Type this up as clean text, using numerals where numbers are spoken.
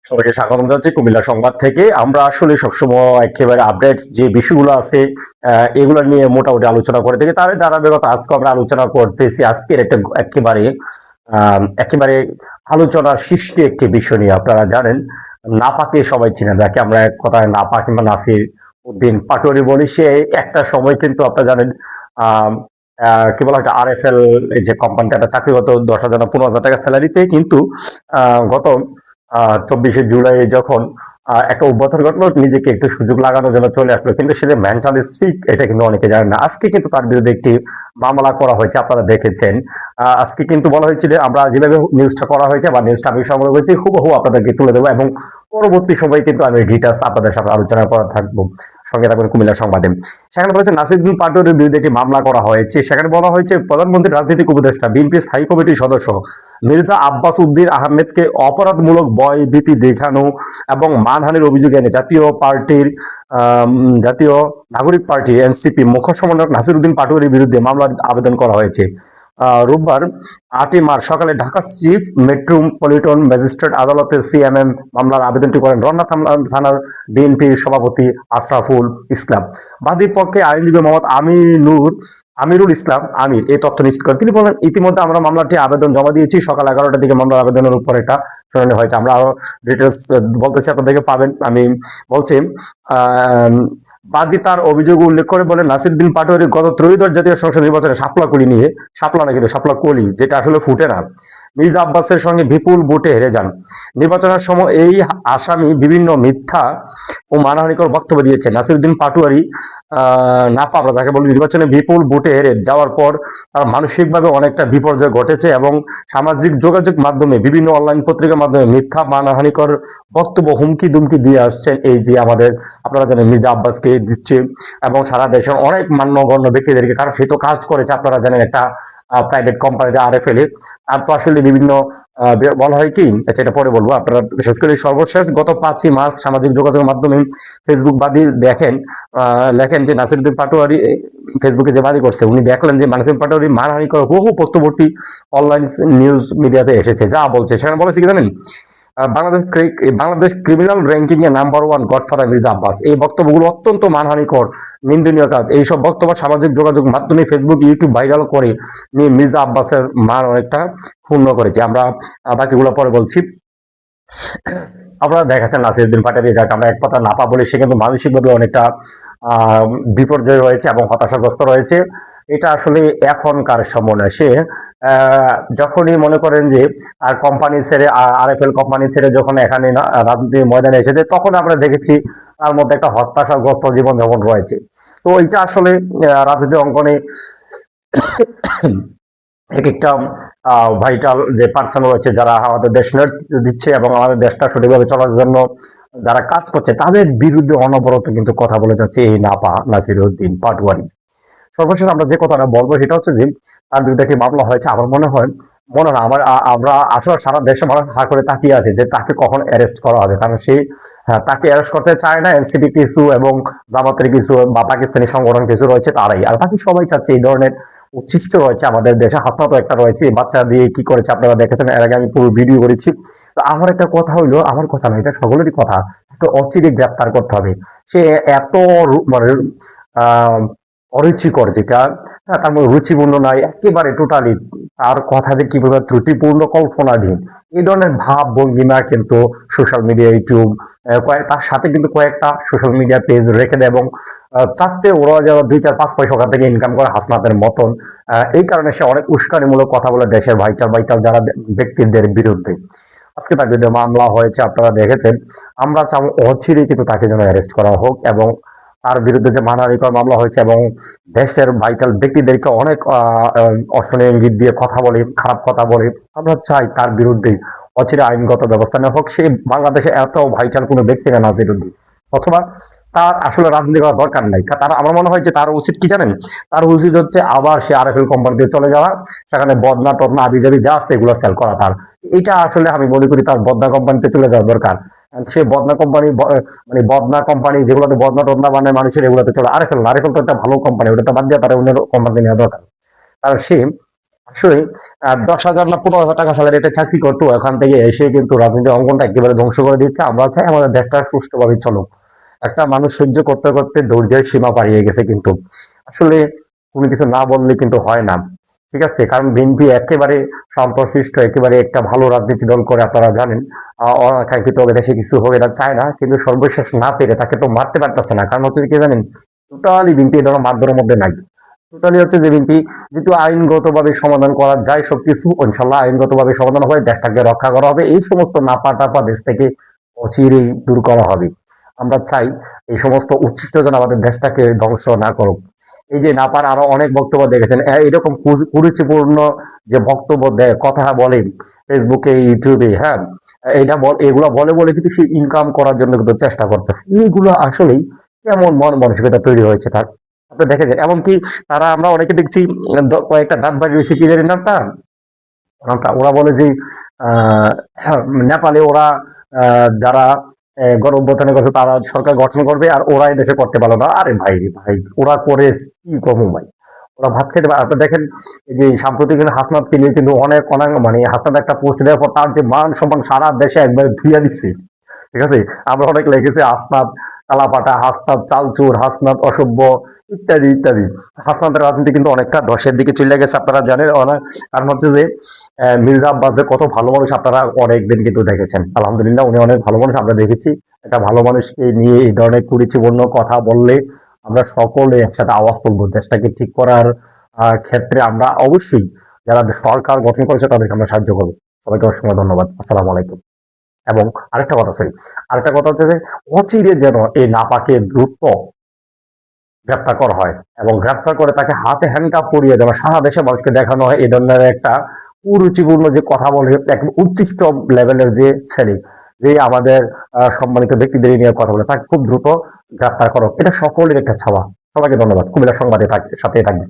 সবাইকে স্বাগতম জানাচ্ছি কুমিল্লা সংবাদ থেকে। আমরা আসলে সবসময় একেবারে আপডেটস যে বিষয়গুলো আছে এগুলো নিয়ে মোটামুটি আলোচনা করে থাকি। তার ধারাবাহিকতা আজকে আমরা আলোচনা করতেছি আজকের একটা একেবারে আলোচনার শীর্ষে একটি বিষয় নিয়ে। আপনারা জানেন নাপাকে সবাই চিনে, যাকে আমরা এক কথায় নাপা কিংবা নাসির উদ্দিন পাটোয়ারি বলি। সে একটা সময় কিন্তু আপনারা জানেন আহ কি বলা হয় RFL যে কোম্পানিতে একটা চাকরিগত 10,000 না 15,000 টাকা স্যালারিতে কিন্তু গত 24শে জুলাই যখন একটা অভ্যর্থনা ঘটলো, নিজেকে একটু সুযোগ লাগানোর জন্য চলে আসলো, কিন্তু সে যে মেন্টালি সিক এটা কিন্তু অনেকে জানেন না। আজকে কিন্তু তার বিরুদ্ধে একটি মামলা করা হয়েছে, আপনারা দেখেছেন। আজকে কিন্তু বলা হয়েছে যে আমরা যেভাবে নিউজটা করা হয়েছে বা নিউজটা আমি সংগ্রহ করেছি হুবহু আপনাদেরকে তুলে দেবো, এবং পরবর্তী সময় কিন্তু আমি ডিটেলস আপনাদের সাথে আলোচনা করা থাকবো। সঙ্গে থাকবেন কুমিল্লা সংবাদে। সেখানে বলেছে নাসিরুদ্দিন পাটোয়ারির বিরুদ্ধে একটি মামলা করা হয়েছে। সেখানে বলা হয়েছে প্রধানমন্ত্রীর রাজনৈতিক উপদেষ্টা বিএনপি স্থায়ী কমিটির সদস্য মির্জা আব্বাস উদ্দিন আহমেদকে অপরাধমূলক ভয় ভীতি দেখানো এবং মানহানির অভিযোগ এনে জাতীয় নাগরিক পার্টি এনসিপি মুখ্য সমন্বয়ক নাসিরুদ্দিন পাটোয়ারির বিরুদ্ধে মামলার আবেদন করা হয়েছে। রোববার 8 মার্চ সকালে ঢাকা চিফ মেট্রোপলিটন ম্যাজিস্ট্রেট আদালতে সিএমএম মামলার আবেদনটি করেন রমনা থানার বিএনপির সভাপতি আশরাফুল ইসলাম। বাদীর পক্ষে আইনজীবী মোহাম্মদ আমিরুল ইসলাম আমির এই তথ্য নিশ্চিত করেন। তিনি বলেন, ইতিমধ্যে আমরা মামলাটি আবেদন জমা দিয়েছি। সকাল 11টার দিকে মামলার আবেদনের উপর একটা শুনানি হয়েছে। আমরা আরো ডিটেলস বলতেছি, আপনাদেরকে পাবেন। আমি বলছি বাদী তার অভিযোগ উল্লেখ করে বলেন, নাসিরুদ্দিন পাটোয়ারি গত ত্রয়োদশ জাতীয় সংসদ নির্বাচনে শাপলা কলি যেটা আসলে ফুটে না, মির্জা আব্বাসের সঙ্গে বিপুল ভোটে হেরে যান। নির্বাচনের সময় এই আসামি বিভিন্ন মিথ্যা ও মানহানিকর বক্তব্য দিয়েছে। নাসিরুদ্দিন পাটোয়ারি নাপা আমরা যাকে বলি, নির্বাচনে বিপুল ভোটে হেরে যাওয়ার পর তার মানসিকভাবে অনেকটা বিপর্যয় ঘটেছে এবং সামাজিক যোগাযোগ মাধ্যমে বিভিন্ন অনলাইন পত্রিকার মাধ্যমে মিথ্যা মানহানিকর বক্তব্য হুমকি দুমকি দিয়ে আসছেন। এই যে আমাদের আপনারা জানেন মির্জা আব্বাসকে দিচ্ছে এবং সারা দেশের অনেক মান্যগণ্য ব্যক্তিদেরকে, কারণ সে তো কাজ করেছে আপনারা জানেন একটা প্রাইভেট কোম্পানিতে RFL এ। আর তো আসলে বিভিন্ন বলা হয় কি, আচ্ছা এটা পরে বলবো। আপনারা বিশেষ করে সর্বশেষ গত 5ই মার্চ সামাজিক যোগাযোগের মাধ্যমে ফেসবুক বাদী লেখেন যে নাসিরুদ্দিন পাটোয়ারি ফেসবুকে যে বাদী করছে, উনি দেখলেন যে নাসিরুদ্দিন পাটোয়ারি মানহানি করে বহু বক্তব্যটি অনলাইন নিউজ মিডিয়াতে এসেছে। যা বলছে সেখানে বলেছে কি জানেন, বাংলাদেশ ক্রিমিনাল র্যাঙ্কিং এ নাম্বার 1 গডফাদার মির্জা আব্বাস। এই বক্তব্যগুলো অত্যন্ত মানহানিকর, নিন্দনীয় কাজ। এইসব বক্তব্য সামাজিক যোগাযোগ মাধ্যমে ফেসবুক ইউটিউব ভাইরাল করে নিয়ে মির্জা আব্বাসের মান অনেকটা ক্ষুণ্ণ করেছে। আমরা বাকিগুলো পরে বলছি। আপনারা দেখাচ্ছেন নাসিরুদ্দিন পাটোয়ারি, যাকে আমরা এক কথা নাপা বলি, সে কিন্তু মানসিকভাবে অনেকটা বিপর্যয় রয়েছে এবং হতাশাগ্রস্ত রয়েছে। এটা আসলে এখনকার সময় না। সে যখনই মনে করেন যে আর কোম্পানি ছেড়ে RFL কোম্পানি ছেড়ে যখন এখানে রাজনীতির ময়দানে এসেছে, তখন আমরা দেখেছি তার মধ্যে একটা হতাশাগ্রস্ত জীবনযাপন রয়েছে। তো এটা আসলে রাজনীতি অঙ্গনে এক একটা ভাইটাল যে পার্সন রয়েছে, যারা আমাদের দেশ নেতৃত্ব দিচ্ছে এবং আমাদের দেশটা সঠিকভাবে চলার জন্য যারা কাজ করছে, তাদের বিরুদ্ধে অনবরত কিন্তু কথা বলে যাচ্ছে এই নাপা নাসিরুদ্দিন পাটোয়ারি। সর্বশেষ আমরা যে কথাটা বলবো সেটা হচ্ছে যে তার বিরুদ্ধে একটি মামলা হয়েছে। আমার মনে না আমরা আসলে সারা দেশে মানুষ হা করে তাকিয়ে আছে যে তাকে কখন অ্যারেস্ট করা হবে, কারণ সেই তাকে অ্যারেস্ট করতে চায় না এনসিপি কিছু এবং জামাতের কিছু বা পাকিস্তানি সংগঠন কিছু রয়েছে তারাই, আর বাকি সবাই চাচ্ছে। এই ধরনের উচ্ছিষ্ট রয়েছে আমাদের দেশে, হাসনাত একটা রয়েছে, বাচ্চা দিয়ে কি করেছে আপনারা দেখেছেন, এর আগে আমি পুরো ভিডিও করেছি। তো আমার একটা কথা হইলো, আমার কথা না, এটা সকলেরই কথা, তাকে অচিরে গ্রেপ্তার করতে হবে। সে এত মানে আহ অরুচিকর, যেটা তার মধ্যে রুচিপূর্ণ নয় একেবারে টোটালি। তার কথা যে কিভাবে ত্রুটিপূর্ণ, কল্পনাধীন, এই ধরনের ভাব ভঙ্গিমা কিন্তু সোশ্যাল মিডিয়া ইউটিউব তার সাথে কিন্তু কয়েকটা সোশ্যাল মিডিয়া পেজ রেখে দেয় এবং চাচ্ছে ওরা যেন 2-4-5 পয়সা ওখান থেকে ইনকাম করে হাসনাতের মতন। এই কারণে সে অনেক উস্কানিমূলক কথা বলে দেশের ভাইটাল যারা ব্যক্তিদের বিরুদ্ধে। আজকে তার বিরুদ্ধে মামলা হয়েছে, আপনারা দেখেছেন। আমরা চাও অচিরে কিন্তু তাকে যেন অ্যারেস্ট করা হোক এবং তার বিরুদ্ধে যে মানহানিকর মামলা হয়েছে এবং দেশের ভাইটাল ব্যক্তিদেরকে অনেক অশনীয় ইঙ্গিত দিয়ে কথা বলে, খারাপ কথা বলে, আমরা চাই তার বিরুদ্ধে অচিরে আইনগত ব্যবস্থা নেওয়া হোক। সে বাংলাদেশে এত ভাইটাল কোনো ব্যক্তি না নাসিরুদ্দিন, অথবা তার আসলে রাজনীতি করার দরকার নাই। তার আমার মনে হয় যে তার উচিত কি জানেন, তার উচিত হচ্ছে আবার সে RFL কোম্পানিতে চলে যাওয়া, সেখানে বদনা টদনা আবিজাবি যা আছে এগুলো সেল করা। তার এটা আসলে আমি মনে করি তার বদনা কোম্পানিতে চলে যাওয়া দরকার। সে বদনা কোম্পানি মানে বদনা কোম্পানি যেগুলোতে বদনা টদনা বানায় মানুষের, এগুলোতে চলে। RFL তো একটা ভালো কোম্পানি, ওটা তো বাদ দিয়ে তার অন্য কোম্পানিতে নেওয়া দরকার। কারণ সে আসলে 10,000 না 15,000 টাকা স্যালারি একটা চাকরি করতো, এখান থেকে এসে কিন্তু রাজনীতির অঙ্গনটা একেবারে ধ্বংস করে দিচ্ছে। আমরা চাই আমাদের দেশটা সুষ্ঠুভাবে চলুক। একটা মানুষ সহ্য করতে করতে ধৈর্যের সীমা পাড়িয়ে গেছে কিন্তু। আসলে কোনো কিছু না বললে কিন্তু হয় না। ঠিক আছে? কারণ বিএনপি একেবারে শান্তশিষ্ট, একেবারে একটা ভালো রাজনীতি দল করে, আপনারা জানেন। অনাকাঙ্ক্ষিত দেশে কিছু হোক এটা চায় না, কিন্তু সর্বশেষ না পেরে তাকে তো মারতে পারতেছে না। কারণ হচ্ছে কি জানেন, টোটালি বিএনপি এই ধরনের মারধরের মধ্যে নাই। টোটালি হচ্ছে যে বিএনপি যেহেতু আইনগতভাবে সমাধান করা যায় সবকিছু, ইনশাল্লাহ আইনগতভাবে সমাধান হবে, দেশটাকে রক্ষা করা হবে, এই সমস্ত নাপা টাপা দেশ থেকে অচিরেই দূর করা হবে। আমরা চাই এই সমস্ত উচ্ছিষ্ট যেন আমাদের দেশটাকে ধ্বংস না করুক। এই যে নাপার আরো অনেক বক্তব্য দেখেছেন, এরকম কুরুচিপূর্ণ যে বক্তব্য দেয়, কথা বলে ফেসবুকে, ইউটিউবে, হ্যাঁ, এগুলো বলে বলে কিন্তু সে ইনকাম করার জন্য কিন্তু চেষ্টা করতেছে। এইগুলো আসলেই কেমন মন মানসিকতা তৈরি হয়েছে তার, আপনি দেখেছেন। এমনকি তারা, আমরা অনেকে দেখছি কয়েকটা দাঁত বাড়ি রয়েছে, কি জানি নামটা, ওরা বলে যে আহ নেপালে ওরা যারা গণ অভ্যুত্থান করছে তারা সরকার গঠন করবে, আর ওরা এই দেশে করতে পারলো না। আরে ভাই রে ভাই, ওরা করে কি কমু ভাই, ওরা ভাত খেতে পারে। আপনি দেখেন এই যে সাম্প্রতিক হাসনাতকে নিয়ে কিন্তু অনেক অনেক মানে হাসনাত একটা পোস্ট দেওয়ার পর তার যে মান সম্মান সারা দেশে একবারে ধুইয়া দিচ্ছে। ঠিক আছে, আমরা অনেক লিখেছি হাসনাত কালাপাটা, হাসনাত চালচুর, হাসনাত অসভ্য, ইত্যাদি ইত্যাদি। হাসনাতের রাজনীতি কিন্তু অনেকটা ধসের দিকে চলে গেছে, আপনারা জানেন। কারণ হচ্ছে যে মির্জা আব্বাস যে কত ভালো মানুষ আপনারা অনেকদিন কিন্তু দেখেছেন। আলহামদুলিল্লাহ উনি অনেক ভালো মানুষ, আমরা দেখেছি। একটা ভালো মানুষকে নিয়ে এই ধরনের কুরুচিপূর্ণ কথা বললে আমরা সকলে একসাথে আওয়াজ তুলবো। দেশটাকে ঠিক করার ক্ষেত্রে আমরা অবশ্যই যারা সরকার গঠন করেছে তাদেরকে আমরা সাহায্য করবো। সবাইকে অসংখ্য ধন্যবাদ। আসসালামু আলাইকুম। এবং আরেকটা কথা হচ্ছে যে অচিরে যেন এই নাপাকে দ্রুত গ্রেপ্তার করা হয়, এবং গ্রেপ্তার করে তাকে হাতে হ্যান্ডকাপ পরিয়ে দেওয়া, সারা দেশে মানুষকে দেখানো হয় এই ধরনের একটা কুরুচিপূর্ণ যে কথা বলে, এক উচ্ছিষ্ট লেভেলের যে ছেলে, যে আমাদের সম্মানিত ব্যক্তিদের নিয়ে কথা বলে, তাকে খুব দ্রুত গ্রেপ্তার করো। এটা সকলের একটা ছাওয়া। সবাইকে ধন্যবাদ। কুমিল্লা সংবাদে সাথে থাকবে।